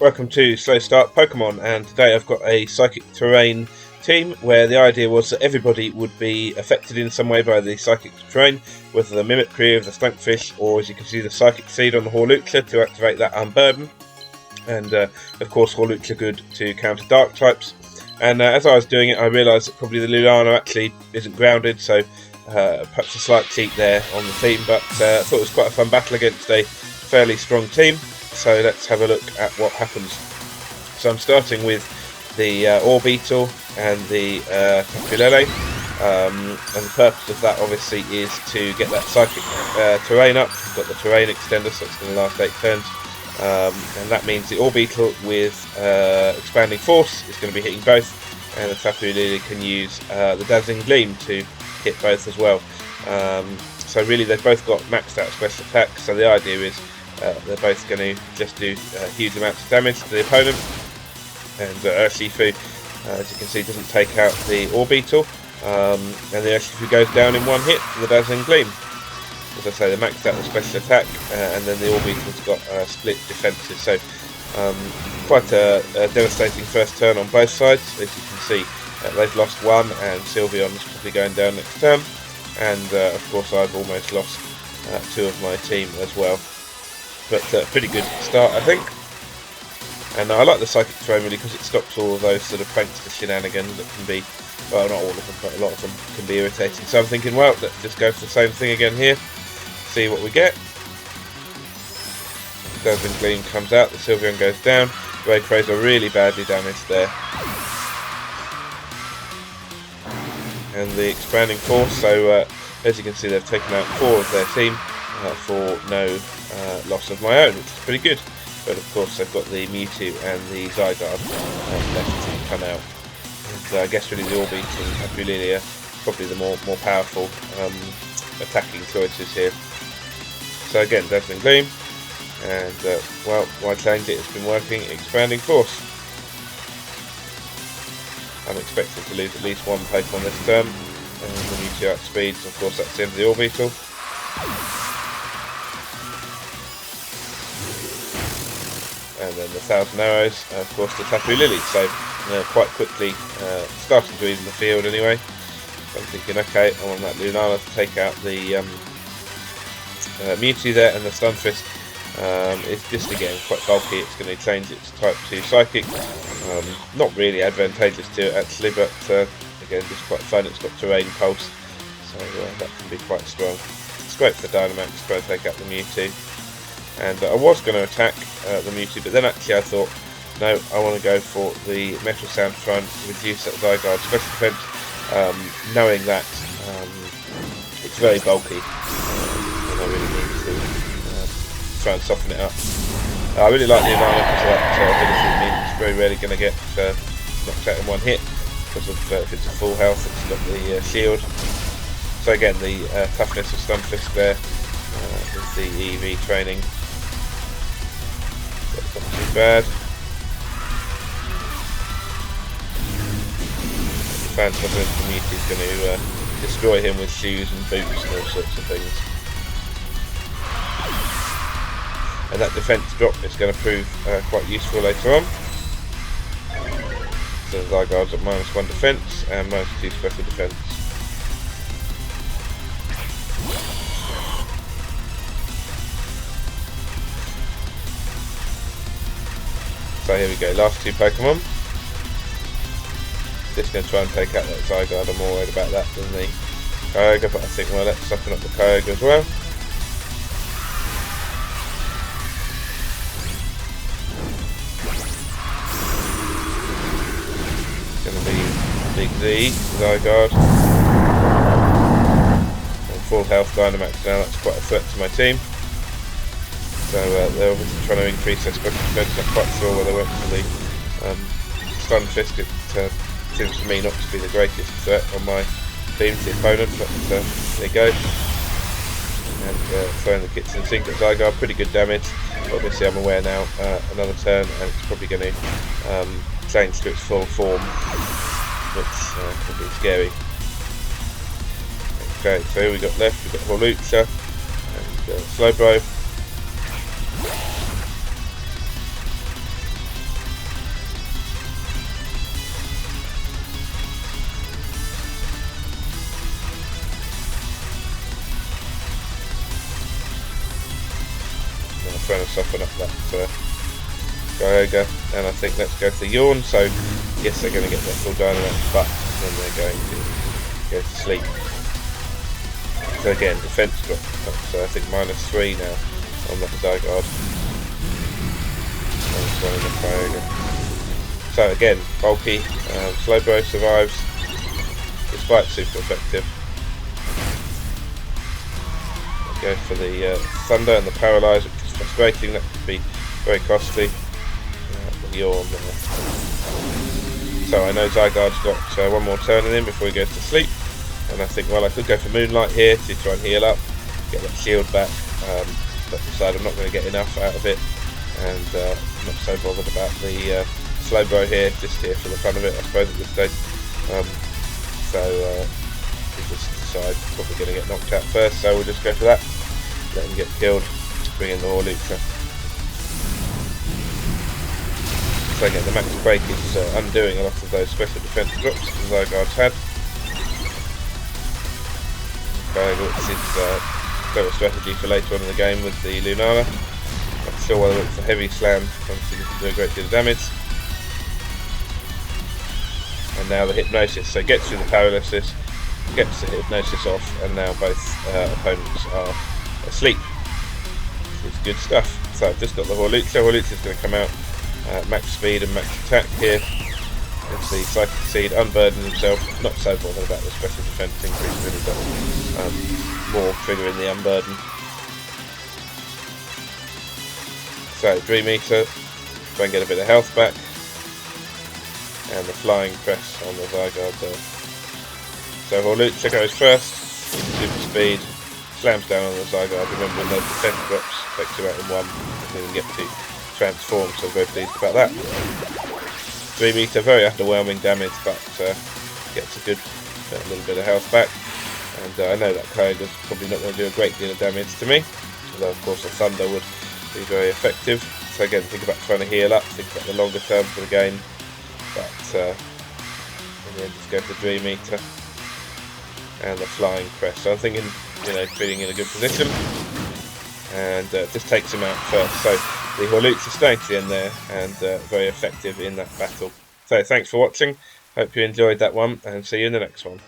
Welcome to Slow Start Pokemon, and today I've got a Psychic Terrain team where the idea was that everybody would be affected in some way by the Psychic Terrain, whether the Mimicry of the Slunkfish or, as you can see, the Psychic Seed on the Hawlucha to activate that Unburden, and of course Hawlucha good to counter Dark types. And as I was doing it, I realised that probably the Lunana actually isn't grounded, so perhaps a slight cheat there on the team, but I thought it was quite a fun battle against a fairly strong team. So let's have a look at what happens. So I'm starting with the Orbeetle and the Tapu Lele, and the purpose of that obviously is to get that Psychic Terrain up. We've got the Terrain Extender, so it's going to last 8 turns, and that means the Orbeetle with Expanding Force is going to be hitting both, and the Tapu Lele can use the Dazzling Gleam to hit both as well. So really they've both got maxed out special attacks, so the idea is they're both going to just do huge amounts of damage to the opponent. And Urshifu, as you can see, doesn't take out the Orbeetle, and the Urshifu goes down in one hit for the Dazzling Gleam. As I say, they maxed out the special attack, and then the Orbeetle's got split defences, so quite a devastating first turn on both sides. As you can see, they've lost one, and Sylveon's probably going down next turn, and of course I've almost lost 2 of my team as well. But pretty good start, I think. And I like the Psychic Terrain really because it stops all of those sort of prankster shenanigans that can be, well, not all of them, but a lot of them can be irritating. So I'm thinking, well, let's just go for the same thing again here, see what we get. The Dazzling Gleam comes out, the Sylveon goes down, Rayquaza are really badly damaged there. And the Expanding Force, so as you can see they've taken out 4 of their team for no loss of my own, which is pretty good. But of course they've got the Mewtwo and the Zygarde left to come out. And I guess really the Orbeetle and Tapu Lele are probably the more powerful attacking choices here. So again, Dazzling Gleam, and well, why change it? It's been working. Expanding Force. I'm expected to lose at least one Pokemon this turn, and the Mewtwo outspeeds. Of course, that's the end of the Orbeetle. And then the Thousand Arrows, of course, the Tapu Lele. So quite quickly starting to even the field anyway. So I'm thinking, okay, I want that Lunana to take out the Mewtwo there, and the Stunfisk is just again quite bulky. It's going to change its type to Psychic. Not really advantageous to it actually, but again just quite fun. It's got Terrain Pulse, so that can be quite strong. It's great for Dynamax, trying to take out the Mewtwo. And I was going to attack the Mewtwo, but then actually I thought, no, I want to go for the Metal Sound to try and reduce that Zygarde special defense, knowing that it's very bulky, and I really need to try and soften it up. I really like the Lunana because of that ability. It means it's very rarely going to get knocked out in one hit, because of if it's a full health, it's got the shield. So again, the toughness of Stunfisk there with the EV training. That's not too bad. The fan confidence from Mewtwo is going to destroy him with shoes and boots and all sorts of things. And that defense drop is going to prove quite useful later on. So Zygarde's at -1 defense and -2 special defense. So here we go, last 2 Pokemon. Just going to try and take out that Zygarde. I'm more worried about that than the Kyogre, but I think, well, let's soften up the Kyogre as well. It's going to be Big Z, Zygarde. And full health Dynamax now, that's quite a threat to my team. So they're obviously trying to increase their special defense. Not quite sure where they went for the Stunfisk. It seems to me not to be the greatest threat on my team to the opponent, but there you go. And throwing the kitchen sink at Zygarde, pretty good damage. Obviously I'm aware now, another turn and it's probably going to change to its full form, which could be scary. Okay, so here we got left, we've got Hawlucha and Slowbro. trying to soften up that Kyogre, and I think let's go for Yawn. So yes, they're going to get their full Dynamax, but then they're going to go to sleep. So again, defense drop, so I think -3 now on that Zygarde. And one in the Kyogre. So again, bulky, Slowbro survives, despite super effective. Go for the Thunder and the Paralyze, which is frustrating. That could be very costly. The Yawn there. So I know Zygarde's got one more turn in him before he goes to sleep, and I think, well, I could go for Moonlight here to try and heal up, get that shield back, but decide I'm not going to get enough out of it, and I'm not so bothered about the Slowbro here, just here for the fun of it, I suppose, at this stage. We just decide probably going to get knocked out first, so we'll just go for that. Let him get killed, bring in the Hawlucha. So again, the Max Break is undoing a lot of those special defense drops that Zygarde's had. Which is clever strategy for later on in the game with the Lunala. Not sure whether it's a heavy slam, obviously doesn't do a great deal of damage. And now the Hypnosis, so gets through the Paralysis, gets the Hypnosis off, and now both opponents are asleep. Which is good stuff. So I've just got the Hawlucha. Hawlucha's going to come out max speed and max attack here. Let's see, Psychic Seed, unburden himself, not so bothered about the special defense increase really, but more triggering the unburden. So Dream Eater, try and get a bit of health back. And the Flying Press on the Zygarde there. So Hawlucha goes first, super speed, slams down on the Zygarde. Remembering those defense drops, takes you out in one, and then get to transform, so very pleased about that. Dream Eater, very underwhelming damage, but gets a good little bit of health back. And I know that Kyogre's probably not going to do a great deal of damage to me, although of course the Thunder would be very effective. So again, think about trying to heal up, think about the longer term for the game. But in the end, just go for Dream Eater and the Flying Press. So I'm thinking, feeling in a good position, and just takes him out first. So the Hawlucha staying to the end there, and very effective in that battle. So thanks for watching. Hope you enjoyed that one, and see you in the next one.